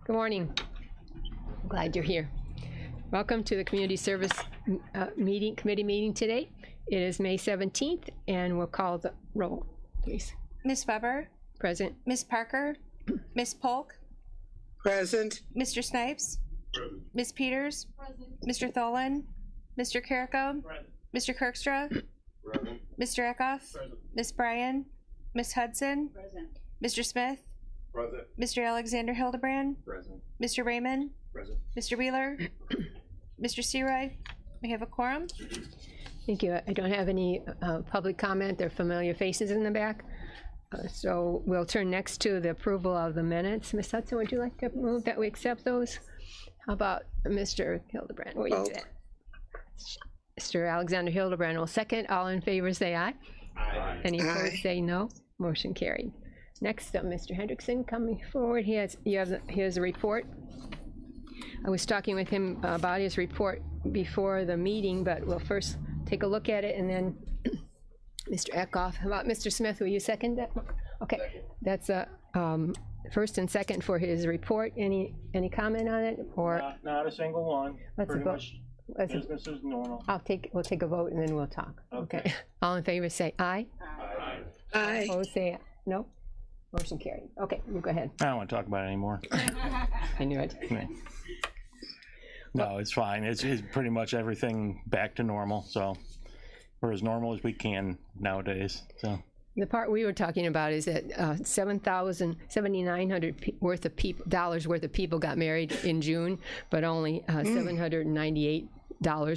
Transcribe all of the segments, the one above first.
Good morning. Glad you're here. Welcome to the Community Service Committee meeting today. It is May 17th, and we'll call the roll, please. Ms. Weber? Present. Ms. Parker? Ms. Polk? Present. Mr. Snipes? Present. Ms. Peters? Present. Mr. Tholen? Mr. Carrico? Present. Mr. Kirkstra? Present. Mr. Eckhoff? Present. Ms. Bryan? Ms. Hudson? Present. Mr. Smith? Present. Mr. Alexander Hildebrand? Present. Mr. Raymond? Present. Mr. Wheeler? Mr. Searoy? We have a quorum. Thank you. I don't have any public comment. There are familiar faces in the back. So we'll turn next to the approval of the minutes. Ms. Hudson, would you like to move that we accept those? How about Mr. Hildebrand? What do you do that? Mr. Alexander Hildebrand will second. All in favor say aye. Aye. Any opposed say no. Motion carried. Next up, Mr. Hendrickson coming forward. He has a report. I was talking with him about his report before the meeting, but we'll first take a look at it, and then Mr. Eckhoff. How about Mr. Smith? Will you second that? Okay, that's a first and second for his report. Any comment on it, or Not a single one. Let's Pretty vote. much business as normal. we'll take a vote and then we'll talk. Okay. All in favor say aye. Aye. Aye. Opposed say no. Motion carried. Okay, you go ahead. I don't want to talk about it anymore. I knew it. No, it's fine. It's pretty much everything back to normal. So we're as normal as we can nowadays. So The part we were talking about is that $7,900 worth of dollars worth of people got married in June, but only $798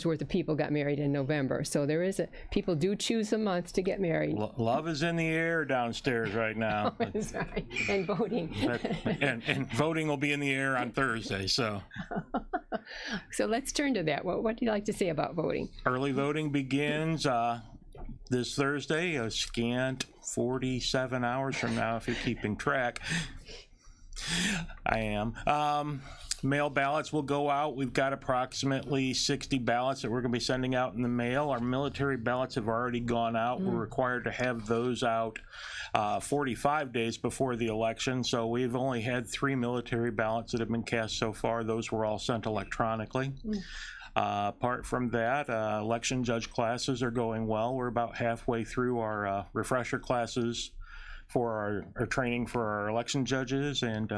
worth of people got married in November. So there is people do choose a month to get married. love is in the air downstairs right now. That's right. And voting. and voting will be in the air on Thursday. So So let's turn to that. What do you like to say about voting? early voting begins this Thursday, a scant 47 hours from now, if you're keeping track. I am. Mail ballots will go out. We've got approximately 60 ballots that we're going to be sending out in the mail. Our military ballots have already gone out. We're required to have those out 45 days before the election. So we've only had 3 military ballots that have been cast so far. Those were all sent electronically. Apart from that, election judge classes are going well. We're about halfway through our refresher classes for our training for our election judges, and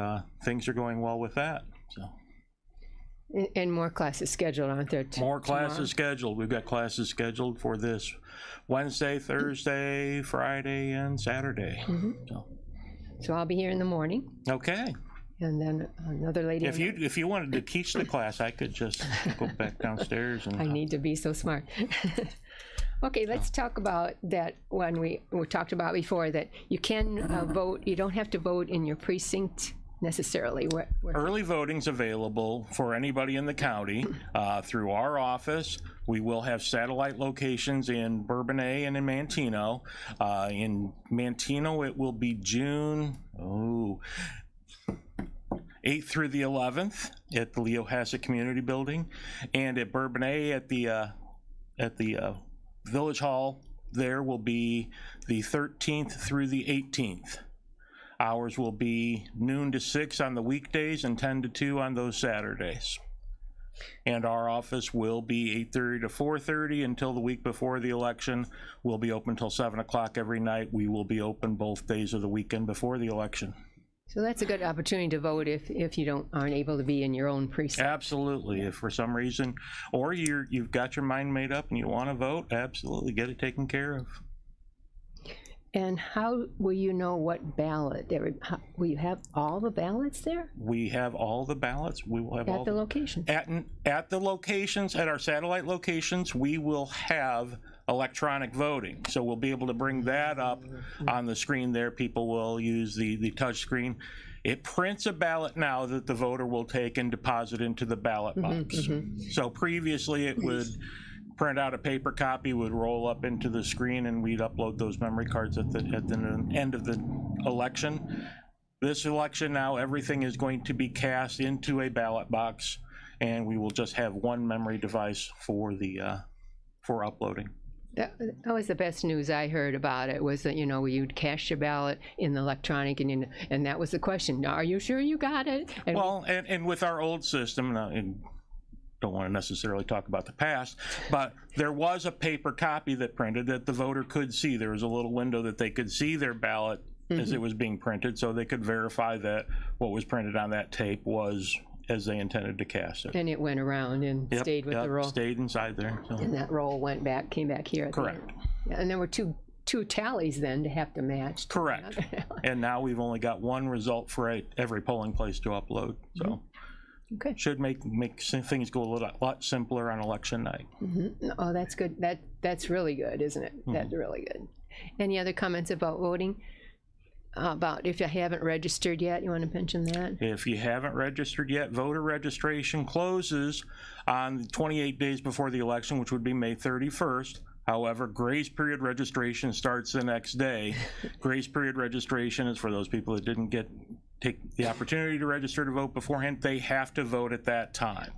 things are going well with that. So. And more classes scheduled, aren't there? More classes scheduled. We've got classes scheduled for this Wednesday, Thursday, Friday, and Saturday. So I'll be here in the morning, Okay. and then another lady. If you wanted to teach the class, I could just go back downstairs and. I need to be so smart. Okay, let's talk about that one we talked about before, that you can vote. You don't have to vote in your precinct necessarily. Early voting's available for anybody in the county through our office. We will have satellite locations in Bourbonnais and in Manteno. In Manteno, it will be June 8th through the 11th at the Leo Hassett Community Building, and at Bourbonnais at the Village Hall, there will be the 13th through the 18th. Hours will be noon to 6 on the weekdays and 10 to 2 on those Saturdays. And our office will be 8:30 to 4:30 until the week before the election. We'll be open till 7 o'clock every night. We will be open both days of the weekend before the election. So that's a good opportunity to vote if you aren't able to be in your own precinct. Absolutely. If for some reason, or you've got your mind made up and you want to vote, absolutely get it taken care of. And how will you know what ballot? Will you have all the ballots there? We have all the ballots. We will have all At the location? At the locations, at our satellite locations, we will have electronic voting. So we'll be able to bring that up on the screen there. People will use the touch screen. It prints a ballot now that the voter will take and deposit into the ballot box. So previously it would print out a paper copy, would roll up into the screen, and we'd upload those memory cards at the end of the election. This election now, everything is going to be cast into a ballot box, and we will just have one memory device for the for uploading. That was the best news I heard about it, was that, you'd cast your ballot in the electronic, and that was the question. Are you sure you got it? And Well, and with our old system, and don't want to necessarily talk about the past, but there was a paper copy that printed that the voter could see. There was a little window that they could see their ballot as it was being printed, so they could verify that what was printed on that tape was as they intended to cast it. and it went around and stayed with the roll. Stayed inside there. So. And that roll came back here. At Correct. The end. Yeah, and there were two tallies then to have to match. Correct. And now we've only got one result for every polling place to upload. So Okay. should make things go a lot simpler on election night. Oh, that's good. That's really good, isn't it? That's really good. Any other comments about voting? About if you haven't registered yet, you want to mention that? If you haven't registered yet, voter registration closes on 28 days before the election, which would be May 31st. However, grace period registration starts the next day. Grace period registration is for those people that didn't take the opportunity to register to vote beforehand. They have to vote at that time.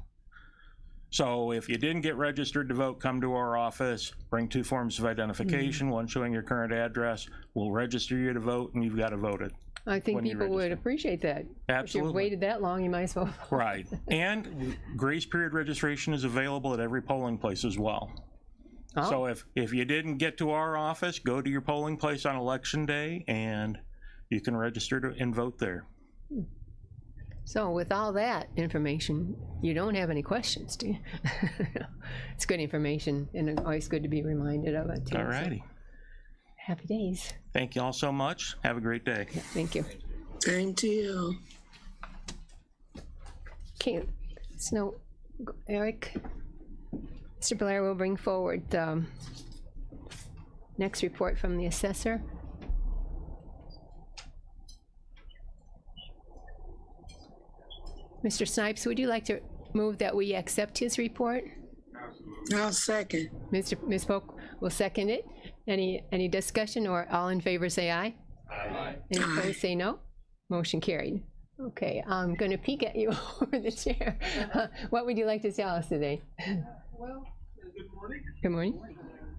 So if you didn't get registered to vote, come to our office, bring 2 forms of identification, one showing your current address. We'll register you to vote, and you've got to vote it. I think when you people would register. appreciate that. If Absolutely. you've waited that long, you might as well. Right. And grace period registration is available at every polling place as well. Oh. So if you didn't get to our office, go to your polling place on election day, and you can register and vote there. So with all that information, you don't have any questions, do you? It's good information, and always good to be reminded of it, too. All righty. So, happy days. Thank you all so much. Have a great day. Thank you. Same to you. Okay, so Eric, Mr. Blair will bring forward next report from the assessor. Mr. Snipes, would you like to move that we accept his report? I'll second. Ms. Polk will second it. Any discussion, or all in favor say aye? Aye. Any opposed say no? Motion carried. Okay, I'm going to peek at you over the chair. What would you like to tell us today? Well, good morning. Good morning.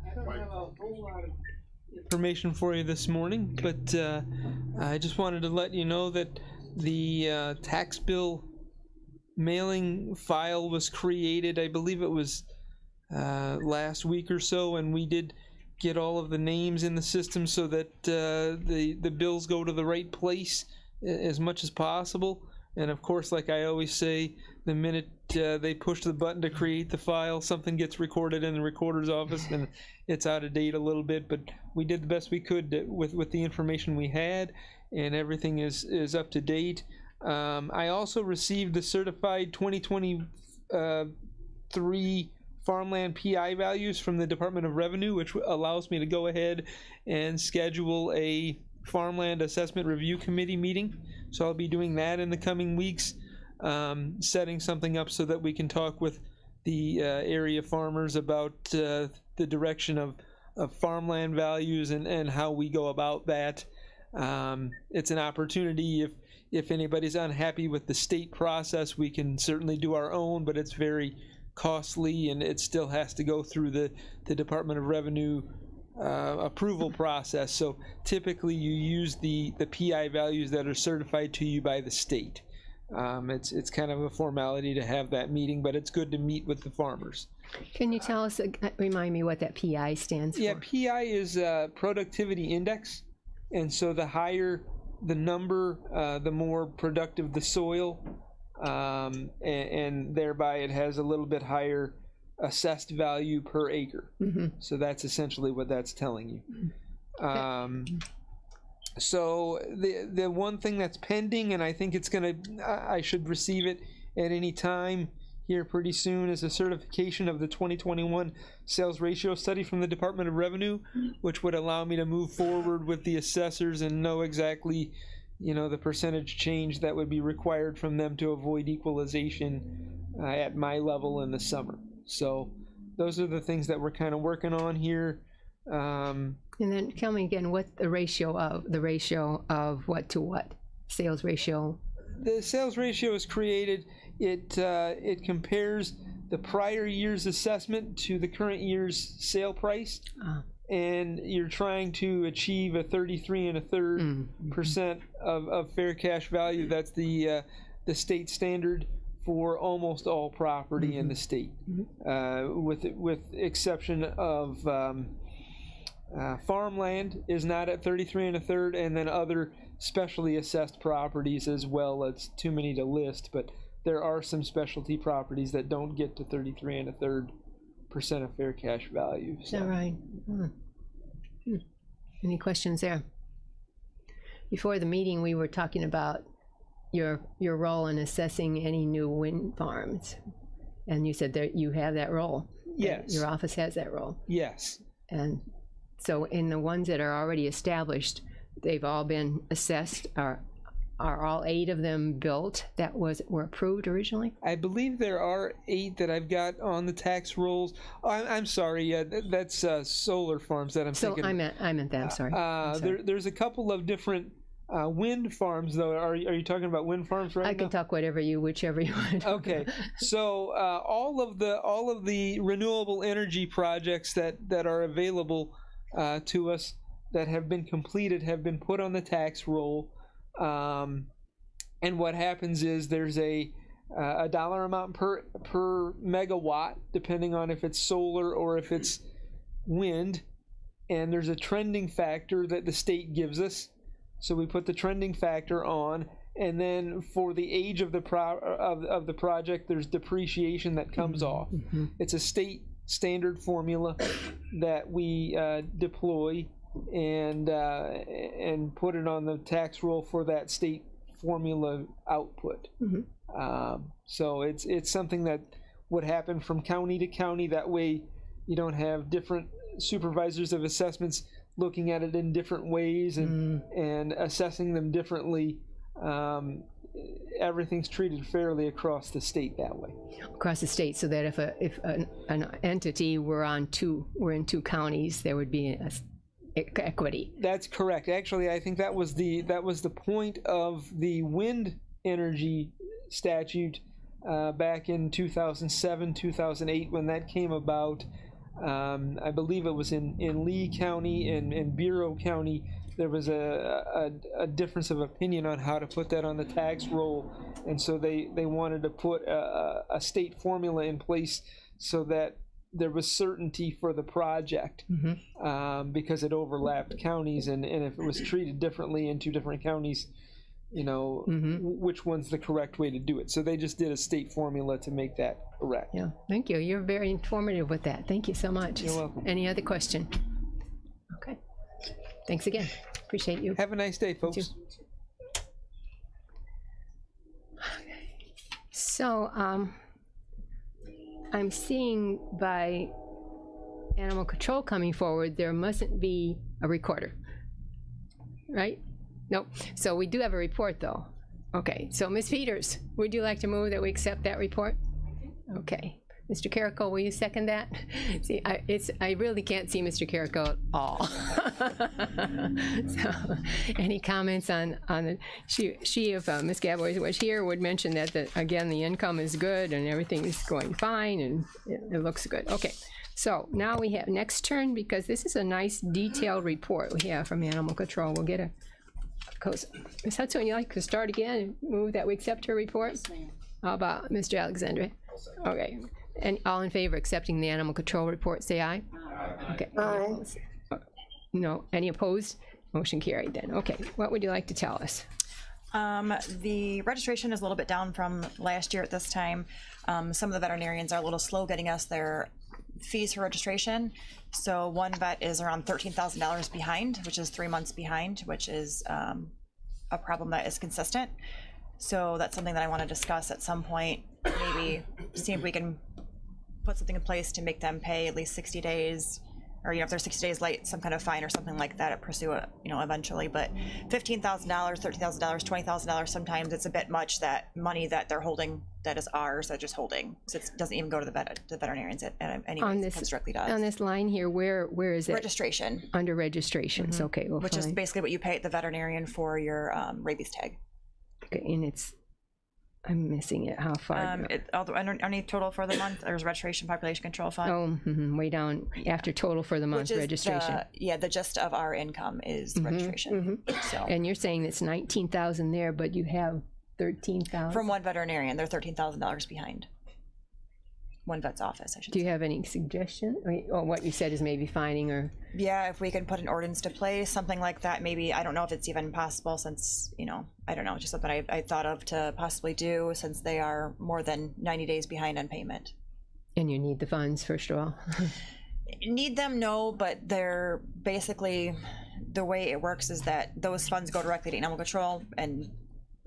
I don't have a whole lot of information for you this morning, but I just wanted to let you know that the tax bill mailing file was created. I believe it was last week or so, and we did get all of the names in the system so that the bills go to the right place as much as possible. And of course, like I always say, the minute they push the button to create the file, something gets recorded in the recorder's office, and it's out of date a little bit. But we did the best we could with the information we had, and everything is up to date. I also received the certified 2023 farmland PI values from the Department of Revenue, which allows me to go ahead and schedule a farmland assessment review committee meeting. So I'll be doing that in the coming weeks, setting something up so that we can talk with the area farmers about the direction of farmland values and how we go about that. It's an opportunity. If anybody's unhappy with the state process, we can certainly do our own, but it's very costly, and it still has to go through the Department of Revenue approval process. So typically you use the PI values that are certified to you by the state. It's kind of a formality to have that meeting, but it's good to meet with the farmers. Can you tell us, remind me what that PI stands for? Yeah, PI is productivity index, and so the higher the number, the more productive the soil, and thereby it has a little bit higher assessed value per acre. So that's essentially what that's telling you. So the one thing that's pending, and I think I should receive it at any time here pretty soon, is a certification of the 2021 sales ratio study from the Department of Revenue, which would allow me to move forward with the assessors and know exactly, the percentage change that would be required from them to avoid equalization at my level in the summer. So those are the things that we're kind of working on here. And then tell me again, what the ratio of what to what? Sales ratio? The sales ratio is created. It compares the prior year's assessment to the current year's sale price, and you're trying to achieve a 33 1/3% of fair cash value. That's the state standard for almost all property in the state, with exception of farmland is not at 33 1/3, and then other specially assessed properties as well. It's too many to list, but there are some specialty properties that don't get to 33 1/3% of fair cash value. Is that right? Any questions there? Before the meeting, we were talking about your role in assessing any new wind farms, and you said that you have that role. Yes. Your office has that role. Yes. And so in the ones that are already established, they've all been assessed. Are all 8 of them built that were approved originally? I believe there are 8 that I've got on the tax rolls. Oh, I'm sorry. That's solar farms that I'm So thinking. I meant that. I'm sorry. I'm sorry. There's a couple of different wind farms, though. Are you talking about wind farms right now? I can talk whichever you want. Okay, so all of the renewable energy projects that are available to us that have been completed have been put on the tax roll, and what happens is there's a dollar amount per megawatt, depending on if it's solar or if it's wind, and there's a trending factor that the state gives us. So we put the trending factor on, and then for the age of the project, there's depreciation that comes off. It's a state standard formula that we deploy and put it on the tax roll for that state formula output. So it's something that would happen from county to county. That way, you don't have different supervisors of assessments looking at it in different ways and assessing them differently. Everything's treated fairly across the state that way. Across the state, so that if an entity were in 2 counties, there would be equity. That's correct. Actually, I think that was the point of the wind energy statute back in 2007, 2008 when that came about. I believe it was in Lee County and Bureau County. There was a difference of opinion on how to put that on the tax roll, and so they wanted to put a state formula in place so that there was certainty for the project, because it overlapped counties, and if it was treated differently in 2 different counties, which one's the correct way to do it. So they just did a state formula to make that correct. Yeah, thank you. You're very informative with that. Thank you so much. You're welcome. Any other question? Okay. Thanks again. Appreciate you. Have a nice day, folks. So, I'm seeing by animal control coming forward, there mustn't be a recorder, right? Nope. So we do have a report, though. Okay. So, Ms. Peters, would you like to move that we accept that report? Okay. Mr. Carrico, will you second that? See, I really can't see Mr. Carrico at all. So, any comments on the, if Ms. Gaboy was here, would mention that, again, the income is good and everything is going fine and it looks good. Okay. So now we have next turn, because this is a nice detailed report we have from Animal Control. We'll get Ms. Hudson, would you like to start again and move that we accept her report? Yes, ma'am. How about Mr. Alexandre? Okay. And all in favor of accepting the animal control report, say aye. Aye. Okay. Aye. No, any opposed? Motion carried then. Okay, what would you like to tell us? The registration is a little bit down from last year at this time. Some of the veterinarians are a little slow getting us their fees for registration. So one vet is around $13,000 behind, which is 3 months behind, which is a problem that is consistent. So that's something that I want to discuss at some point, maybe see if we can put something in place to make them pay at least 60 days, or if they're 60 days late, some kind of fine or something like that, pursue it, eventually. But $15,000, $30,000, $20,000, sometimes it's a bit much, that money that they're holding that is ours, they're just holding. So it doesn't even go to the veterinarians anyway, it comes directly to us. On this line here, where is it? Registration. Under registrations, okay. Well, which is basically what you pay at the veterinarian for your rabies tag. Okay, and it's I'm missing it. How far? Underneath total for the month, there's registration population control fund. Way down after total for the month Which is registration. the gist of our income is the registration. So And you're saying it's 19,000 there, but you have 13,000? from one veterinarian, they're $13,000 behind. One vet's office, I should Do say. you have any suggestion? Or what you said is maybe finding or, Yeah, if we can put an ordinance to place, something like that, maybe, I don't know if it's even possible since, I don't know, just something I thought of to possibly do since they are more than 90 days behind on payment. and you need the funds, first of all? Need them, no, but they're basically, the way it works is that those funds go directly to animal control, and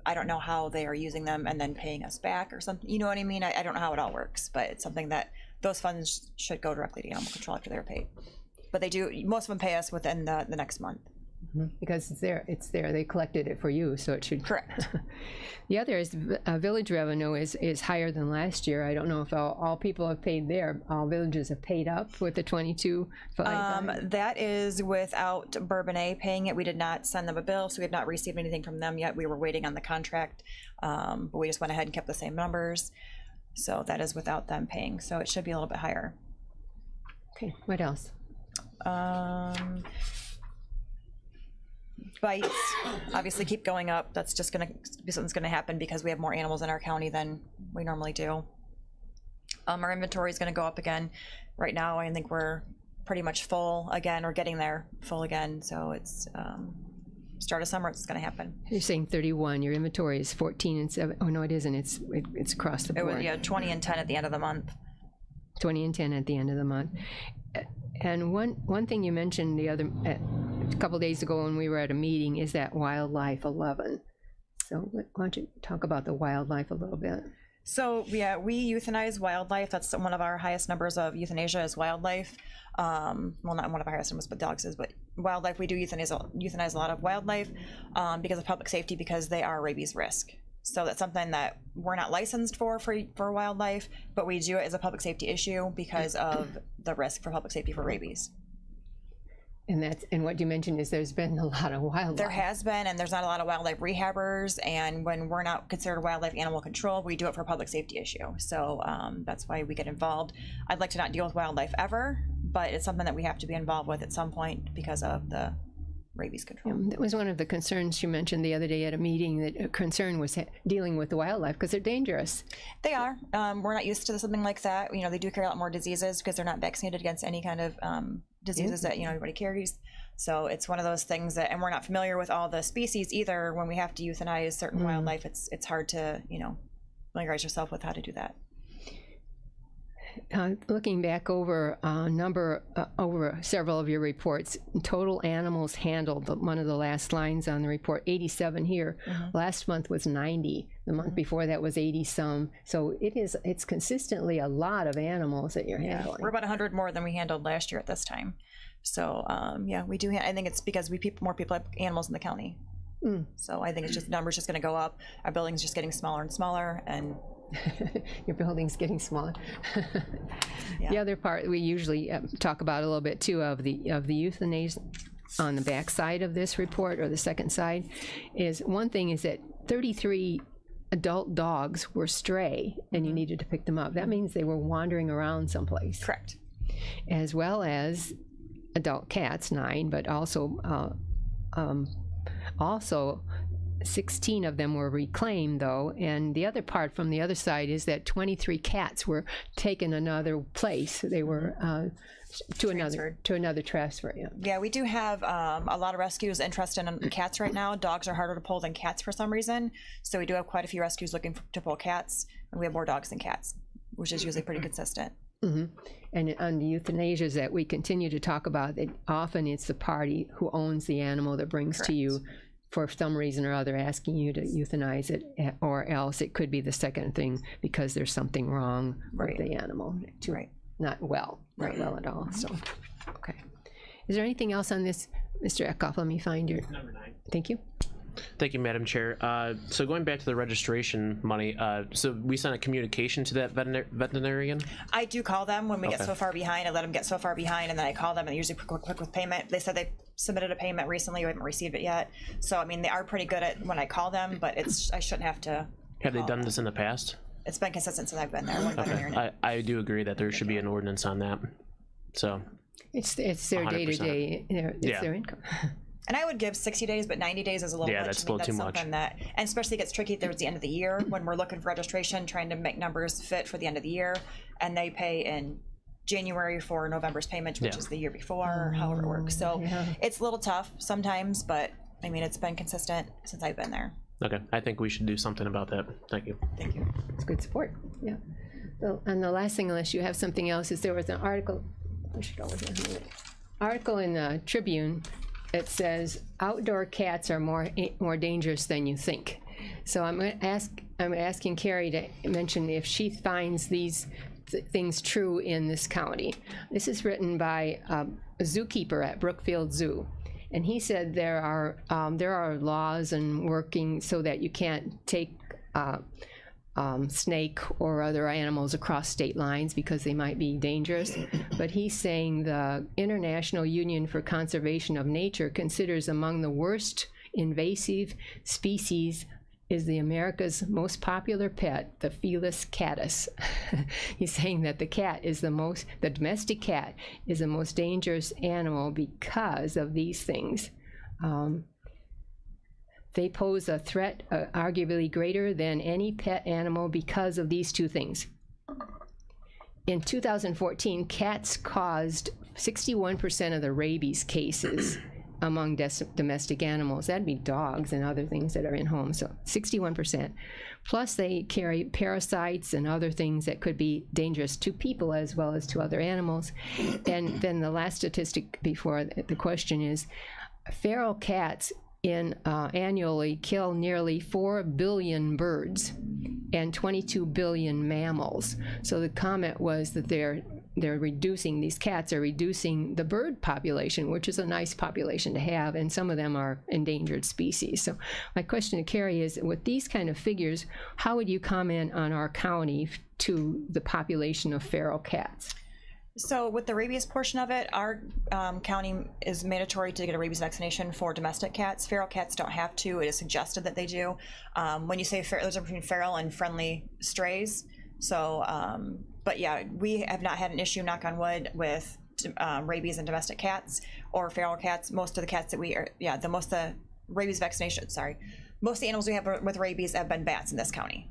I don't know how they are using them and then paying us back or something, you know what I mean? I don't know how it all works, but it's something that those funds should go directly to animal control after they're paid. But they do, most of them pay us within the next month. Because it's there. They collected it for you, so it should. Correct. The other is village revenue is higher than last year. I don't know if all people have paid there. All villages have paid up with the 22. That is without Bourbonnais paying it. We did not send them a bill, so we have not received anything from them yet. We were waiting on the contract, but we just went ahead and kept the same numbers. So that is without them paying. So it should be a little bit higher. Okay, what else? Bites obviously keep going up. That's just going to be something's going to happen because we have more animals in our county than we normally do. Our inventory is going to go up again. Right now, I think we're pretty much full again, or getting there full again. So it's start of summer, it's going to happen. You're saying 31. Your inventory is 14 and 7. Oh no, it isn't. It's across the board. It was 20 and 10 at the end of the month. 20 and 10 at the end of the month. And one thing you mentioned a couple days ago when we were at a meeting is that wildlife 11. So why don't you talk about the wildlife a little bit? So yeah, we euthanize wildlife. That's one of our highest numbers of euthanasia is wildlife. Well, not one of our highest numbers, but dogs is. But wildlife, we do euthanize a lot of wildlife because of public safety, because they are rabies risk. So that's something that we're not licensed for wildlife, but we do it as a public safety issue because of the risk for public safety for rabies. And what you mentioned is there's been a lot of wildlife. There has been, and there's not a lot of wildlife rehabbers, and when we're not considered wildlife animal control, we do it for a public safety issue. So that's why we get involved. I'd like to not deal with wildlife ever, but it's something that we have to be involved with at some point because of the rabies control. That was one of the concerns you mentioned the other day at a meeting, that a concern was dealing with the wildlife because they're dangerous. They are. We're not used to something like that. They do carry a lot more diseases because they're not vaccinated against any kind of diseases that everybody carries. So it's one of those things that, and we're not familiar with all the species either. When we have to euthanize certain wildlife, it's hard to familiarize yourself with how to do that. Looking back over over several of your reports, total animals handled, one of the last lines on the report, 87 here. Last month was 90. The month before that was 80 some. So it's consistently a lot of animals that you're handling. We're about 100 more than we handled last year at this time. So yeah, we do. I think it's because more people have animals in the county. So I think it's just numbers just going to go up. Our building's just getting smaller and smaller, and your building's getting smaller. Yeah. The other part we usually talk about a little bit too of the euthanasia on the back side of this report, or the second side, is one thing is that 33 adult dogs were stray and you needed to pick them up. That means they were wandering around someplace. correct. As well as adult cats, 9, but also 16 of them were reclaimed, though, and the other part from the other side is that 23 cats were taken another place. They were to another transfer. Yeah, we do have a lot of rescues interested in cats right now. Dogs are harder to pull than cats for some reason, so we do have quite a few rescues looking to pull cats, and we have more dogs than cats, which is usually pretty consistent. And on the euthanasias that we continue to talk about, often it's the party who owns the animal that brings to you, for some reason or other, asking you to euthanize it, or else it could be the second thing because there's something wrong with the animal. Not well at all. So, okay. Is there anything else on this, Mr. Eckhoff? Let me find your number 9. Thank you. Thank you, Madam Chair. So going back to the registration money, so we sent a communication to that veterinarian? I do call them when we get so far behind. I let them get so far behind, and then I call them, and usually quick with payment. They said they submitted a payment recently. We haven't received it yet. So, I mean, they are pretty good at when I call them, but I shouldn't have to Have they done this in the past? It's been consistent since I've been there. One Okay. veterinarian. I do agree that there should be an ordinance on that. So, It's their 100%. day-to-day, it's Yeah. their income. And I would give 60 days, but 90 days is a little Yeah, much. that's I a mean, little too much. something that, and especially gets tricky towards the end of the year when we're looking for registration, trying to make numbers fit for the end of the year, and they pay in January for November's payment, which Yeah. is the year before, however it works. So Yeah. it's a little tough sometimes, but I mean, it's been consistent since I've been there. okay, I think we should do something about that. Thank you. Thank you. It's good support, yeah. So, and the last thing, unless you have something else, is there was an article, I should always have it. Article in the Tribune. It says outdoor cats are more dangerous than you think. So I'm asking Carrie to mention if she finds these things true in this county. This is written by a zookeeper at Brookfield Zoo, and he said there are laws and working so that you can't take snake or other animals across state lines because they might be dangerous. But he's saying the International Union for Conservation of Nature considers among the worst invasive species is the America's most popular pet, the Felis catus. He's saying that the domestic cat is the most dangerous animal because of these things. They pose a threat arguably greater than any pet animal because of these two things. In 2014, cats caused 61% of the rabies cases among domestic animals. That'd be dogs and other things that are in homes, so 61%. Plus they carry parasites and other things that could be dangerous to people as well as to other animals. And then the last statistic before the question is, feral cats annually kill nearly 4 billion birds and 22 billion mammals. So the comment was that these cats are reducing the bird population, which is a nice population to have, and some of them are endangered species. So my question to Carrie is, with these kind of figures, how would you comment on our county to the population of feral cats? So with the rabies portion of it, our county is mandatory to get a rabies vaccination for domestic cats. Feral cats don't have to. It is suggested that they do. When you say feral, there's a difference between feral and friendly strays. So, but yeah, we have not had an issue, knock on wood, with rabies in domestic cats or feral cats. Most of the cats that most of the rabies vaccination, most of the animals we have with rabies have been bats in this county.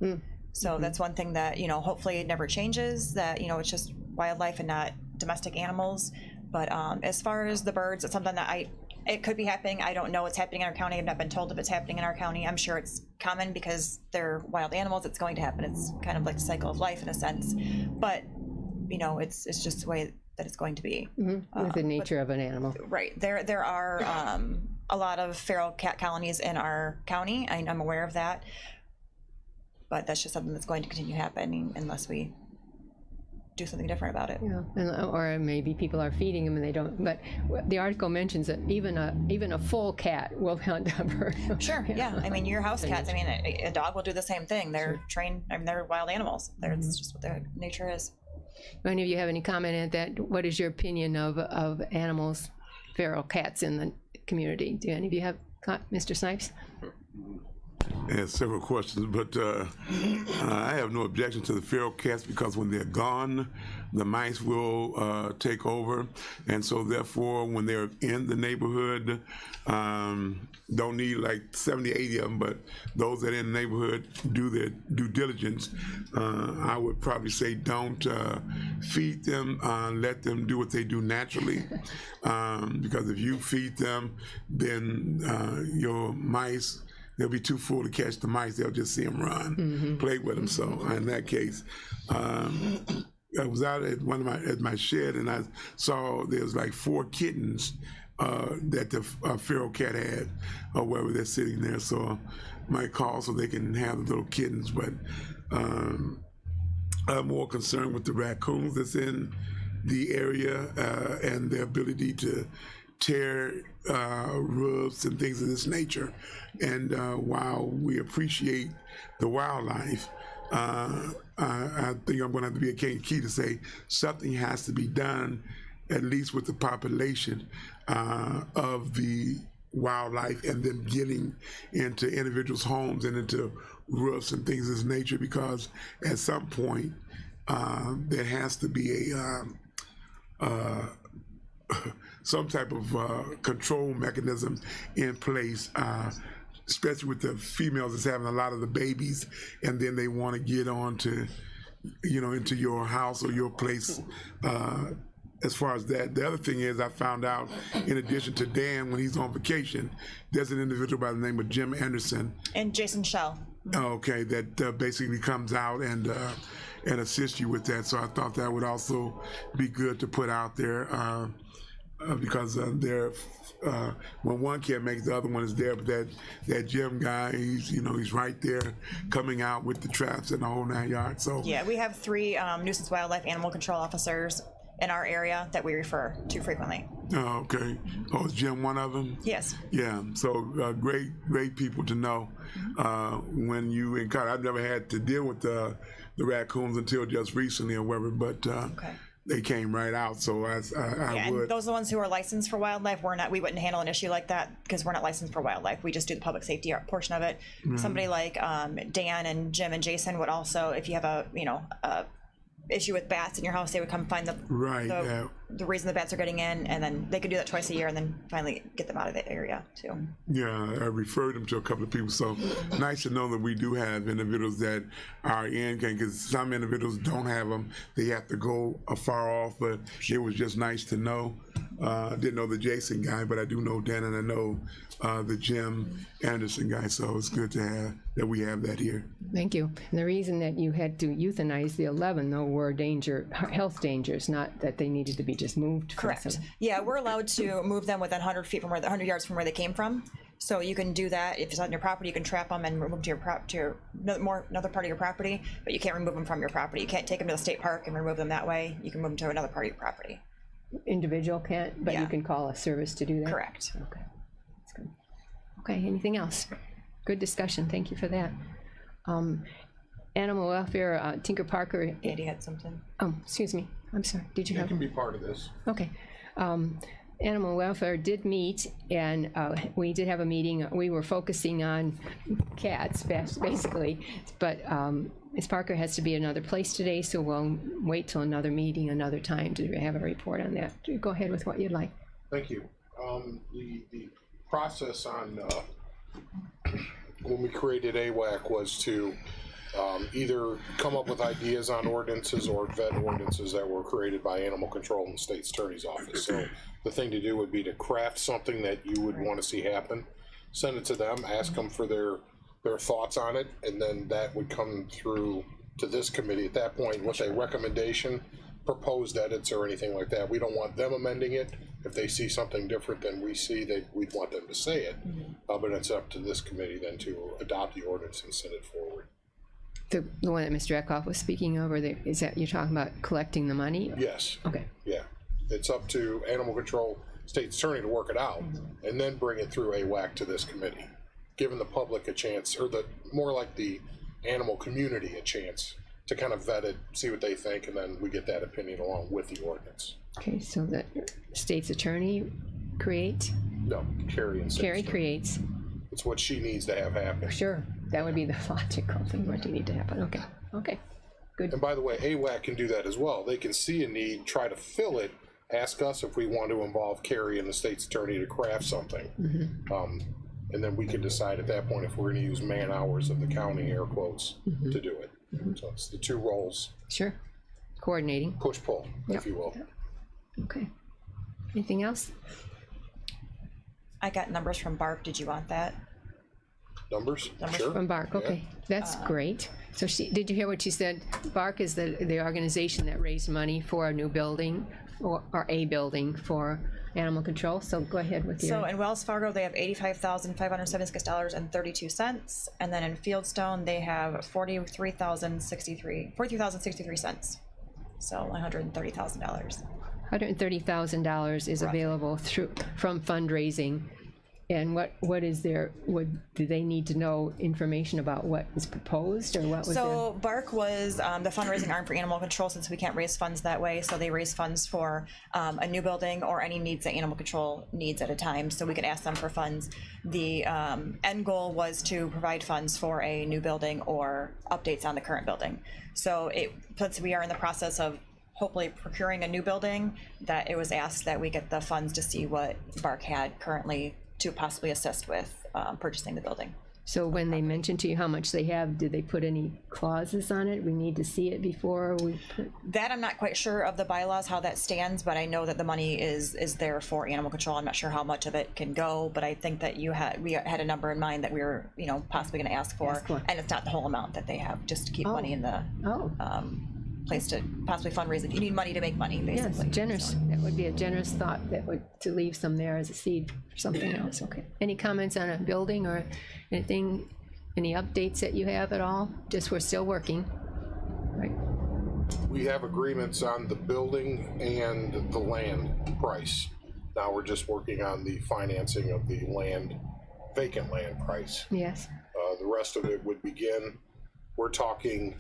So that's one thing that, hopefully it never changes, that, it's just wildlife and not domestic animals. But as far as the birds, it's something that it could be happening. I don't know what's happening in our county. I've not been told if it's happening in our county. I'm sure it's common because they're wild animals. It's going to happen. It's kind of like the cycle of life in a sense. But, it's just the way that it's going to be. With the nature of an animal. Right. There are a lot of feral cat colonies in our county. I'm aware of that. But that's just something that's going to continue happening unless we do something different about it. Yeah, or maybe people are feeding them and they don't. But the article mentions that even a full cat will hunt a bird. Sure. Yeah. I mean, your house cats. I mean, a dog will do the same thing. They're trained. I mean, they're wild animals. It's just what their nature is. Do any of you have any comment on that? What is your opinion of animals, feral cats in the community? Do any of you have, Mr. Snipes? I had several questions, but I have no objection to the feral cats because when they're gone, the mice will take over, and so therefore when they're in the neighborhood, don't need like 70, 80 of them, but those that are in the neighborhood do their due diligence. I would probably say don't feed them, let them do what they do naturally, because if you feed them, then your mice, they'll be too full to catch the mice. They'll just see them run, play with them. So in that case, I was out at my shed and I saw there's like 4 kittens that the feral cat had, or wherever they're sitting there. So I might call so they can have the little kittens. But I'm more concerned with the raccoons that's in the area and their ability to tear rubs and things of this nature. And while we appreciate the wildlife, I think I'm going to have to be a key to say something has to be done, at least with the population of the wildlife and them getting into individuals' homes and into roofs and things of this nature, because at some point there has to be some type of control mechanism in place, especially with the females that's having a lot of the babies, and then they want to get on to, into your house or your place. As far as that, the other thing is, I found out, in addition to Dan, when he's on vacation, there's an individual by the name of Jim Anderson. And Jason Shell. Okay, that basically comes out and assist you with that. So I thought that would also be good to put out there, because when one can't make it, the other one is there. But that Jim guy, he's right there, coming out with the traps and the whole 9 yards. So Yeah, we have 3 nuisance wildlife animal control officers in our area that we refer to frequently. Oh, okay. Oh, is Jim one of them? Yes. Yeah. So great people to know when you encounter. I've never had to deal with the raccoons until just recently or whatever, but they came right out. So I Yeah, would. and those are the ones who are licensed for wildlife. We wouldn't handle an issue like that because we're not licensed for wildlife. We just do the public safety portion of it. Somebody like Dan and Jim and Jason would also, if you have a issue with bats in your house, they would come find the reason the bats are getting in, and then they could do that twice a year and then finally get them out of the area too. Yeah, I referred them to a couple of people. So nice to know that we do have individuals that are in, because some individuals don't have them. They have to go afar off, but it was just nice to know. Didn't know the Jason guy, but I do know Dan, and I know the Jim Anderson guy. So it's good to have that we have that here. Thank you. And the reason that you had to euthanize the 11, though, were health dangers, not that they needed to be just moved. Correct. Yeah, we're allowed to move them within 100 feet from 100 yards from where they came from. So you can do that. If it's on your property, you can trap them and remove them to another part of your property, but you can't remove them from your property. You can't take them to the state park and remove them that way. You can move them to another part of your property. Individual can't, but you can call a service to do that? Correct. Okay, that's good. Okay, anything else? Good discussion, thank you for that. Animal welfare, Tinker Parker. Andy had something. Oh, excuse me, I'm sorry, did you have? It can be part of this. Okay. Animal welfare did meet, and we did have a meeting. We were focusing on cats, basically, but Ms. Parker has to be another place today, so we'll wait till another meeting, another time to have a report on that. Go ahead with what you'd like. Thank you. The process on when we created AWAC was to either come up with ideas on ordinances or vet ordinances that were created by animal control in the state's attorney's office. So the thing to do would be to craft something that you would want to see happen, send it to them, ask them for their thoughts on it, and then that would come through to this committee at that point with a recommendation, proposed edits or anything like that. We don't want them amending it. If they see something different than we see, we'd want them to say it. But it's up to this committee then to adopt the ordinance and send it forward. The one that Mr. Eckhoff was speaking over, is that you're talking about collecting the money? Yes. Okay. Yeah. It's up to animal control state's attorney to work it out and then bring it through AWAC to this committee, giving the public a chance, or more like the animal community a chance to kind of vet it, see what they think, and then we get that opinion along with the ordinance. Okay, so the state's attorney creates? No, Carrie and Carrie creates. It's what she needs to have happen. Sure, that would be the logical thing, what you need to happen. Okay, okay, good. And by the way, AWAC can do that as well. They can see a need, try to fill it, ask us if we want to involve Carrie and the state's attorney to craft something. And then we can decide at that point if we're going to use man hours of the county, air quotes, to do it. So it's the two roles. Sure, coordinating. Push-pull, if you will. Okay, anything else? I got numbers from Barb. Did you want that? Numbers? Numbers Sure. From BARC, okay, that's great. So did you hear what she said? BARC is the organization that raised money for a new building, or a building for animal control, so go ahead with your. So in Wells Fargo, they have $85,576.32, and then in Fieldstone, they have $43,063. So $130,000. $130,000 is available from fundraising And what is their, do they need to know information about what is proposed, or what was So BARC was the fundraising arm for animal control, since we can't raise funds that way. So they raise funds for a new building or any needs that animal control needs at a time. So we could ask them for funds. The end goal was to provide funds for a new building or updates on the current building. So since we are in the process of hopefully procuring a new building, that it was asked that we get the funds to see what BARC had currently to possibly assist with purchasing the building. So when they mentioned to you how much they have, did they put any clauses on it? We need to see it before we put... That I'm not quite sure of the bylaws, how that stands, but I know that the money is there for animal control. I'm not sure how much of it can go, but I think that we had a number in mind that we were, possibly going to ask for, and it's not the whole amount that they have, just to keep money in the place to possibly fundraise if you need money to make money, basically. Yes, generous. That would be a generous thought, to leave some there as a seed for something else. Okay. Any comments on a building or anything, any updates that you have at all? Just we're still working, right? We have agreements on the building and the land price. Now we're just working on the financing of the vacant land price. Yes. The rest of it would begin, we're talking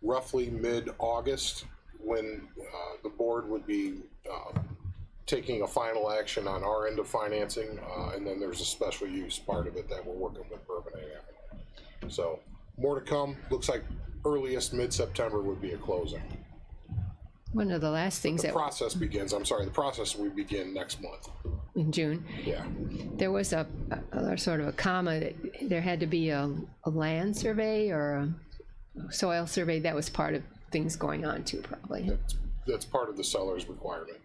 roughly mid-August, when the board would be taking a final action on our end of financing, and then there's a special use part of it that we're working with Bourbon on. So more to come. Looks like earliest mid-September would be a closing. One of the last things The process would begin next month. in June, Yeah. there was a sort of a comma that there had to be a land survey or a soil survey. That was part of things going on too, probably. That's part of the seller's requirement.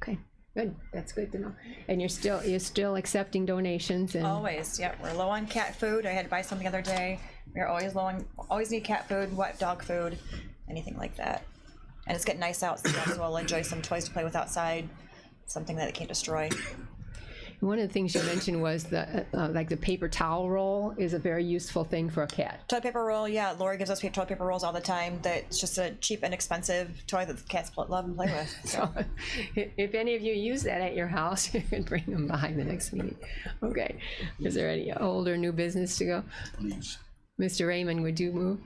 Okay, good. That's good to know. And you're still accepting donations and Always, yeah. We're low on cat food. I had to buy some the other day. We're always need cat food, wet dog food, anything like that. And it's getting nice out, so you guys will enjoy some toys to play with outside, something that it can't destroy. one of the things you mentioned was the like the paper towel roll is a very useful thing for a cat. Toilet paper roll, yeah. Lori gives us toilet paper rolls all the time. That's just a cheap, inexpensive toy that the cats love and play with. So. If any of you use that at your house, you can bring them by the next meeting. Okay. Is there any old or new business to go? Please. Mr. Raymond, would you move?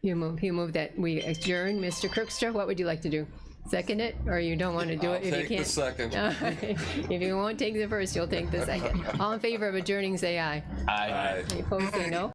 You move that we adjourn. Mr. Crookster, what would you like to do? Second it, or you don't want to do it if you can't? Take the second. If you won't take the first, you'll take the second. All in favor of adjourning, say aye. Aye. Any opposed, say no.